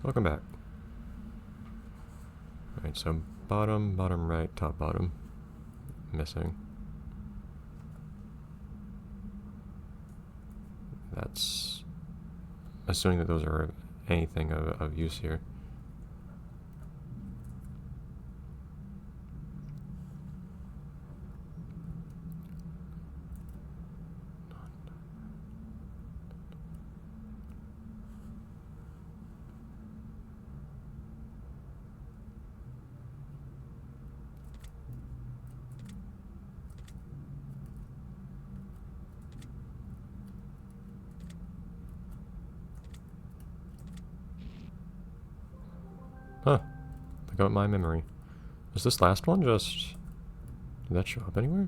Welcome back. Alright, so bottom, bottom right, top bottom. Missing. That's assuming that those are anything of use here. Huh. Pick up my memory. Is this last one just... Did that show up anywhere?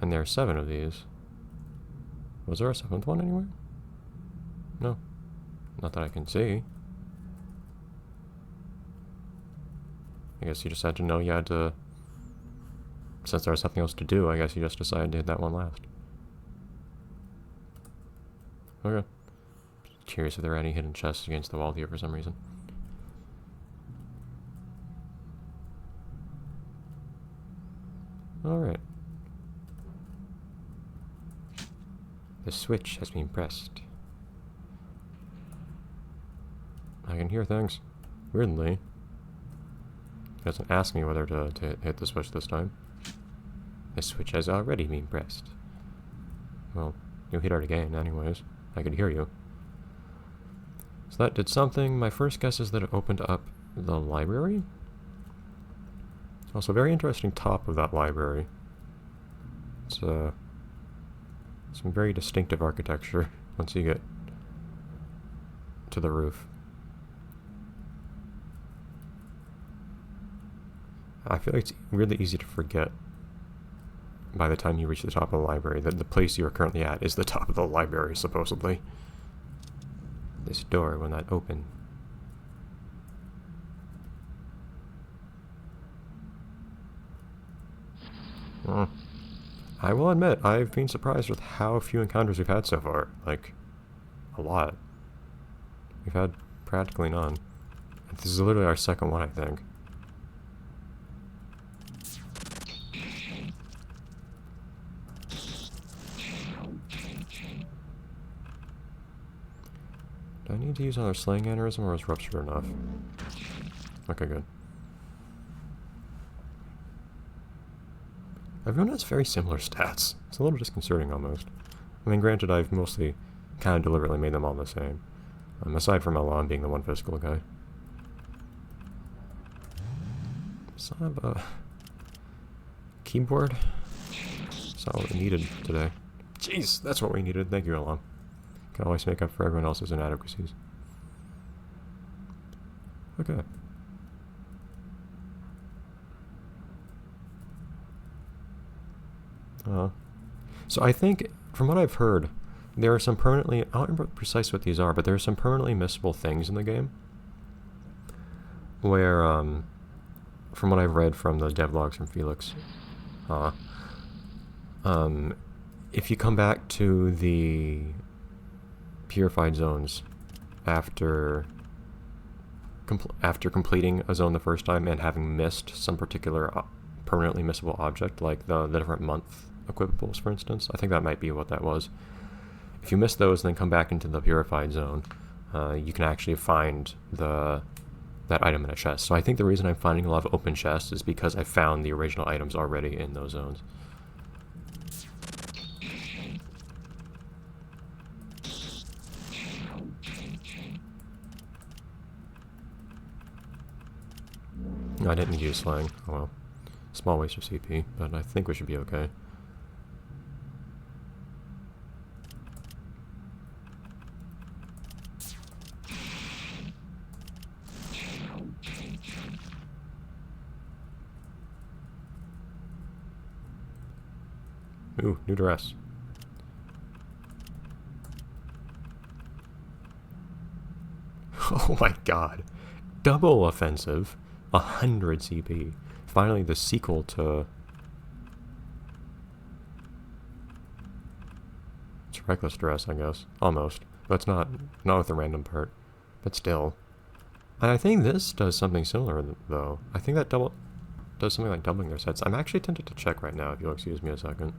And there are 7 of these. Was there a 7th one anywhere? No. Not that I can see. I guess you just had to know you had to... Since there was something else to do, I guess you just decided to hit that one last. Okay. Curious if there are any hidden chests against the wall here for some reason. Alright. The switch has been pressed. I can hear things. Weirdly. It doesn't ask me whether to hit the switch this time. The switch has already been pressed. Well, you hit it again anyways. I could hear you. So that did something. My first guess is that it opened up the library. Also, very interesting top of that library. It's some very distinctive architecture once you get to the roof. I feel like it's really easy to forget by the time you reach the top of the library that the place you are currently at is the top of the library, supposedly. This door will not open. I will admit, I've been surprised with how few encounters we've had so far. Like, a lot. We've had practically none. This is literally our second one, I think. Do I need to use another slaying aneurysm, or is rupture enough? Okay, good. Everyone has very similar stats. It's a little disconcerting, almost. I mean, granted, I've mostly kind of deliberately made them all the same. Aside from Alain being the one physical guy. Son of a... keyboard? That's not what we needed today. Jeez, that's what we needed. Thank you, Alain. Can always make up for everyone else's inadequacies. Okay. So I think, from what I've heard, there are some permanently... I don't remember precisely what these are, but there are some permanently missable things in the game. Where, from what I've read from the devlogs from Felix, if you come back to the purified zones after completing a zone the first time and having missed some particular permanently missable object, like the different month equipables, for instance. I think that might be what that was. If you miss those and then come back into the purified zone, you can actually find that item in a chest. So I think the reason I'm finding a lot of open chests is because I found the original items already in those zones. No, I didn't need to use slang. Oh well. Small waste of CP, but I think we should be okay. Ooh, new dress. Oh my god. Double offensive. 100 CP. Finally the sequel to... It's reckless dress, I guess. Almost. But it's not with the random part. But still. I think this does something similar, though. I think that does something like doubling their sets. I'm actually tempted to check right now, if you'll excuse me a second.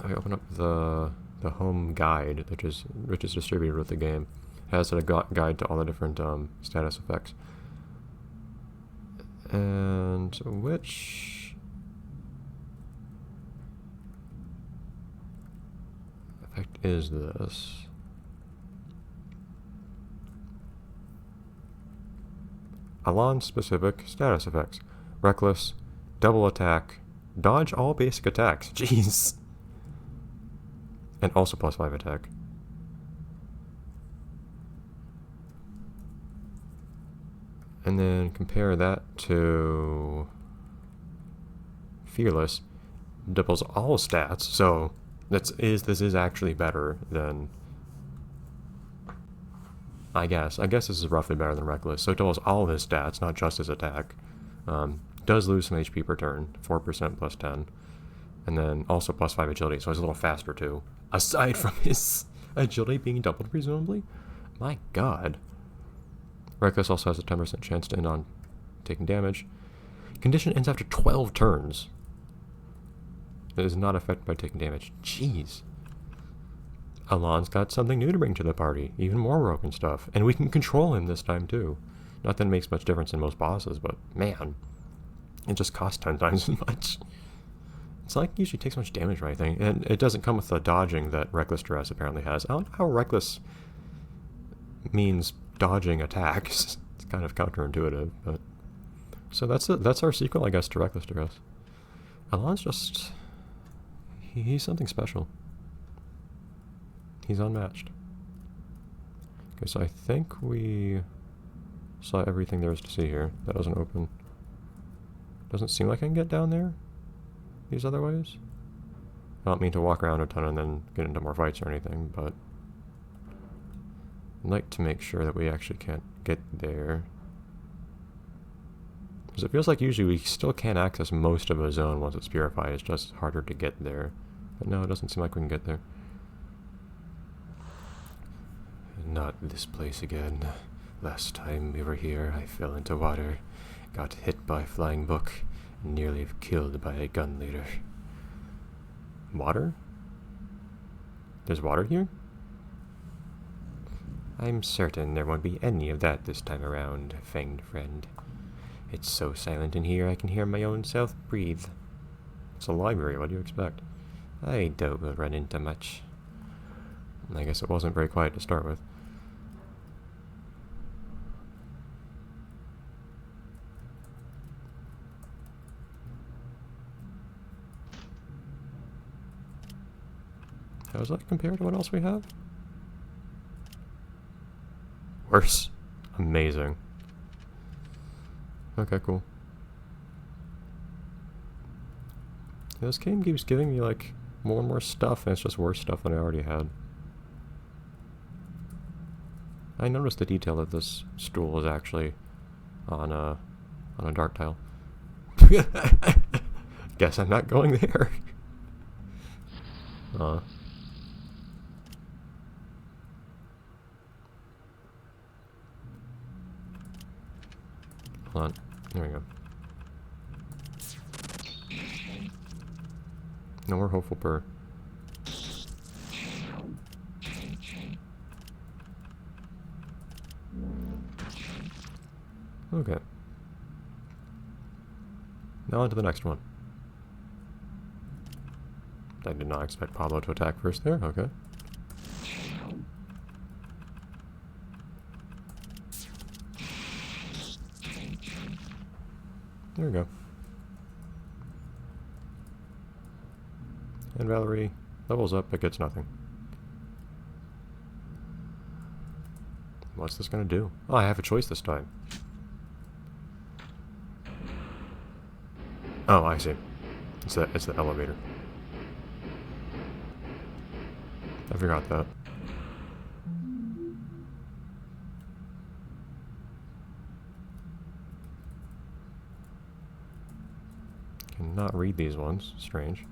I open up the home guide, which is distributed with the game. It has a guide to all the different status effects. And which effect is this? Alain specific status effects. Reckless, double attack, dodge all basic attacks. Jeez. And also +5 attack. And then compare that to Fearless. Doubles all stats, so this is actually better than, I guess this is roughly better than Reckless. So it doubles all of his stats, not just his attack. Does lose some HP per turn, 4% plus 10. And then also +5 agility, so he's a little faster too. Aside from his agility being doubled, presumably? My god. Reckless also has a 10% chance to end on taking damage. Condition ends after 12 turns. It is not affected by taking damage. Jeez. Alain's got something new to bring to the party. Even more broken stuff. And we can control him this time too. Not that it makes much difference in most bosses, but man. It just costs 10 times as much. It's like usually takes much damage or anything. And it doesn't come with the dodging that Reckless Duress apparently has. I don't know how Reckless means dodging attacks. It's kind of counterintuitive, but so that's our sequel, I guess, to Reckless Duress. Alain's just he's something special. He's unmatched. Okay, so I think we saw everything there is to see here. That doesn't open. Doesn't seem like I can get down there these other ways. I don't mean to walk around a ton and then get into more fights or anything, but I'd like to make sure that we actually can't get there. Because it feels like usually we still can't access most of a zone once it's purified. It's just harder to get there. But no, it doesn't seem like we can get there. Not this place again. Last time we were here, I fell into water, got hit by a flying book, and nearly killed by a gun leader. Water? There's water here? I'm certain there won't be any of that this time around, fanged friend. It's so silent in here I can hear my own self breathe. It's a library, what do you expect? I doubt we'll run into much. I guess it wasn't very quiet to start with. How does that compare to what else we have? Worse. Amazing. Okay, cool. Yeah, this game keeps giving me like more and more stuff, and it's just worse stuff than I already had. I noticed the detail that this stool is actually on a dark tile. Guess I'm not going there. Hold on. There we go. No more hopeful purr. Okay. Now on to the next one. I did not expect Pablo to attack first there. Okay. There we go. And Valerie levels up but gets nothing. What's this gonna do? Oh, I have a choice this time. Oh, I see. It's the elevator. I forgot that. Cannot read these ones. Strange.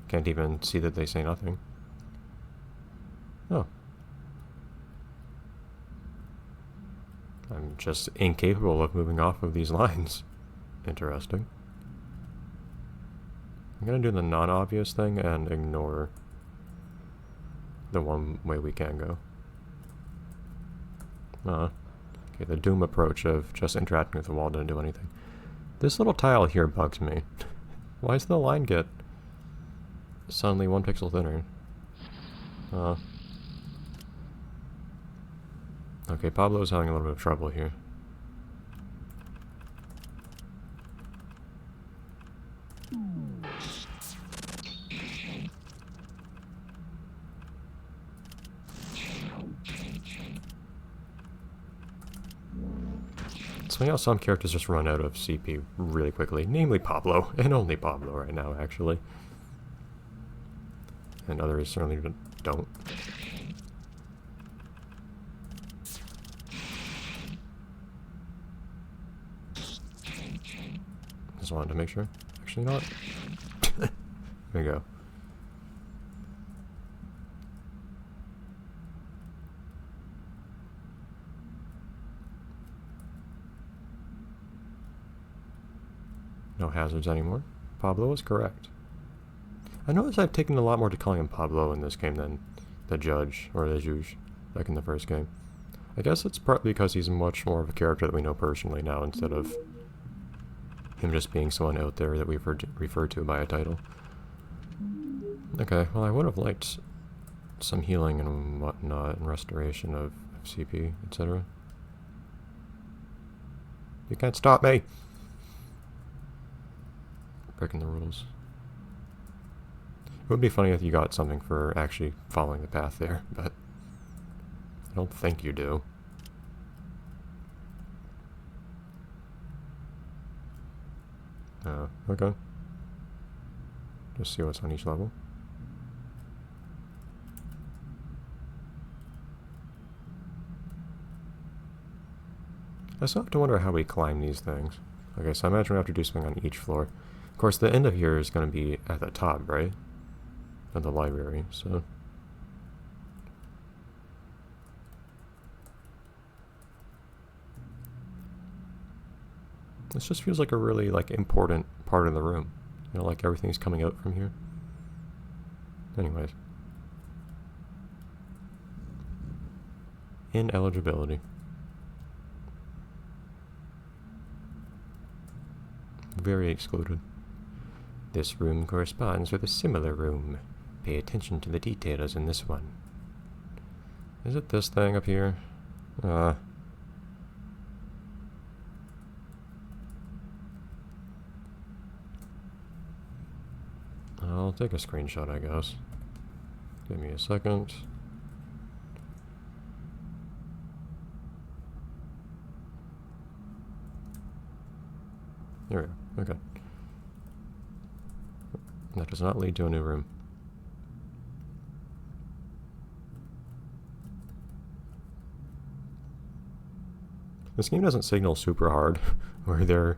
Can't even see that they say nothing. Oh. I'm just incapable of moving off of these lines. Interesting. I'm gonna do the non-obvious thing and ignore the one way we can go. Okay, the Doom approach of just interacting with the wall didn't do anything. This little tile here bugs me. Why does the line get suddenly 1 pixel thinner? Okay, Pablo's having a little bit of trouble here. It's funny how some characters just run out of CP really quickly, namely Pablo, and only Pablo right now, actually. And others certainly don't. Just wanted to make sure. Actually, not. There we go. No hazards anymore. Pablo is correct. I notice I've taken a lot more to calling him Pablo in this game than the judge, or the juge, like in the first game. I guess it's partly because he's much more of a character that we know personally now, instead of him just being someone out there that we've referred to by a title. Okay, well I would have liked some healing and whatnot, and restoration of CP, etc. You can't stop me! Breaking the rules. It would be funny if you got something for actually following the path there, but I don't think you do. Okay. Just see what's on each level. I still have to wonder how we climb these things. Okay, so I imagine we have to do something on each floor. Of course, the end of here is going to be at the top, right? Of the library, so... This just feels like a really, important part of the room. You know, like everything's coming out from here. Anyways. Ineligibility. Very excluded. This room corresponds with a similar room. Pay attention to the details in this one. Is it this thing up here? I'll take a screenshot, I guess. Give me a second. There we go. Okay. That does not lead to a new room. This game doesn't signal super hard where there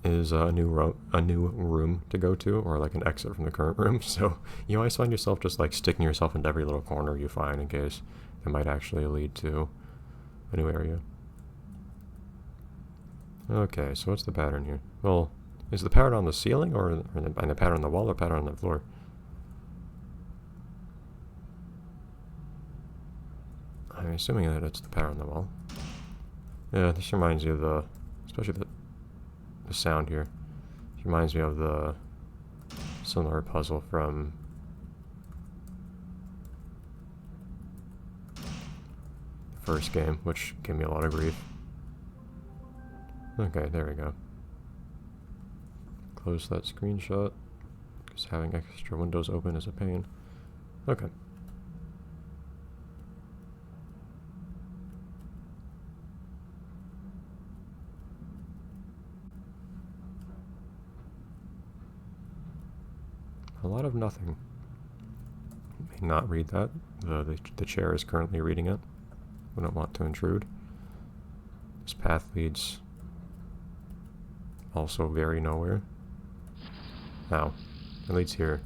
is a new room to go to, or like an exit from the current room, so you always find yourself just like sticking yourself into every little corner you find in case it might actually lead to a new area. Okay, so what's the pattern here? Well, is the pattern on the ceiling, or the pattern on the wall, or pattern on the floor? I'm assuming that it's the pattern on the wall. Yeah, this reminds you of the, especially the sound here. It reminds me of the similar puzzle from the first game, which gave me a lot of grief. Okay, there we go. Close that screenshot, because having extra windows open is a pain. Okay. A lot of nothing. May not read that. The chair is currently reading it. We don't want to intrude. This path leads also very nowhere. Ow. It leads here.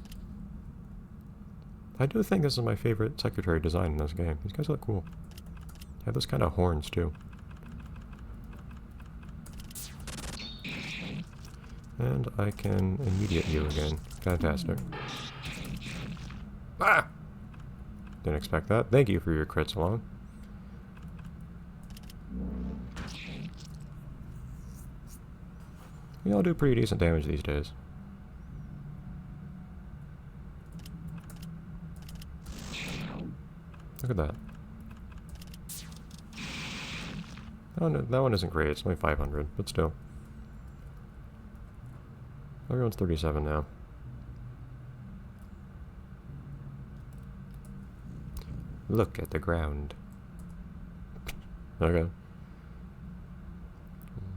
I do think this is my favorite secretary design in this game. These guys look cool. They have those kind of horns too. And I can immediate you again. Fantastic. Ah! Didn't expect that. Thank you for your crits, Alain. We all do pretty decent damage these days. Look at that. Oh, no, that one isn't great. It's only 500, but still. Everyone's 37 now. Look at the ground. Okay.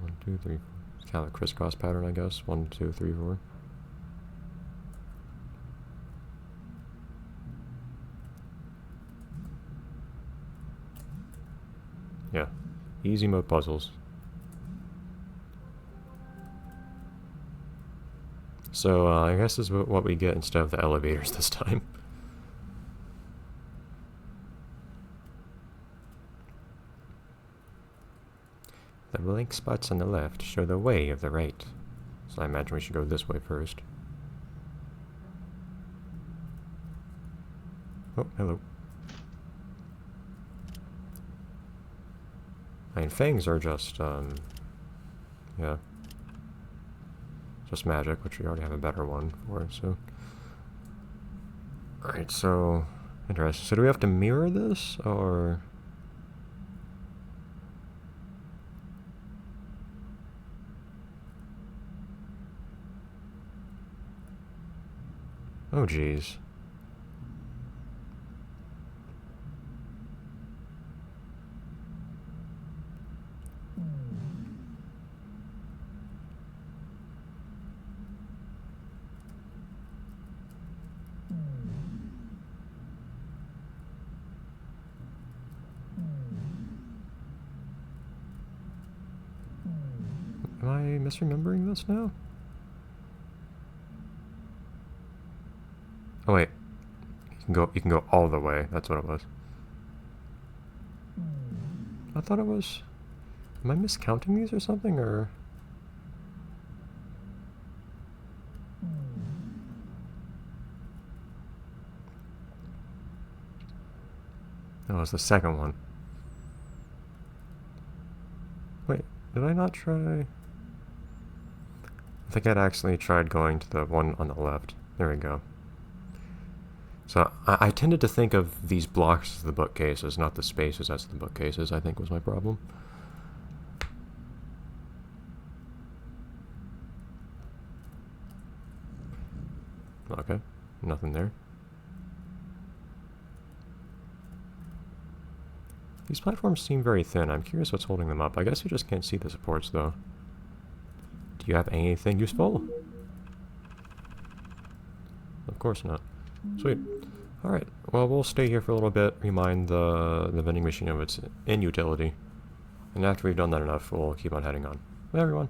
1, 2, 3, 4. It's kind of a crisscross pattern, I guess. 1, 2, 3, 4. Yeah. Easy mode puzzles. So, I guess this is what we get instead of the elevators this time. The blank spots on the left show the way of the right. So I imagine we should go this way first. Oh, hello. I mean, fangs are just, yeah. Just magic, which we already have a better one for, so. Alright, so, interesting. So do we have to mirror this, or? Oh, geez. Am I misremembering this now? Oh wait, you can go all the way. That's what it was. I thought it was. Am I miscounting these or something, or? No, it's the second one. Wait, did I not try? I think I'd actually tried going to the one on the left. There we go. So I tended to think of these blocks as the bookcases, not the spaces as the bookcases, I think was my problem. Okay, nothing there. These platforms seem very thin. I'm curious what's holding them up. I guess you just can't see the supports, though. Do you have anything useful? Of course not. Sweet. Alright, well, we'll stay here for a little bit, remind the vending machine of its inutility. And after we've done that enough, we'll keep on heading on. Bye, everyone.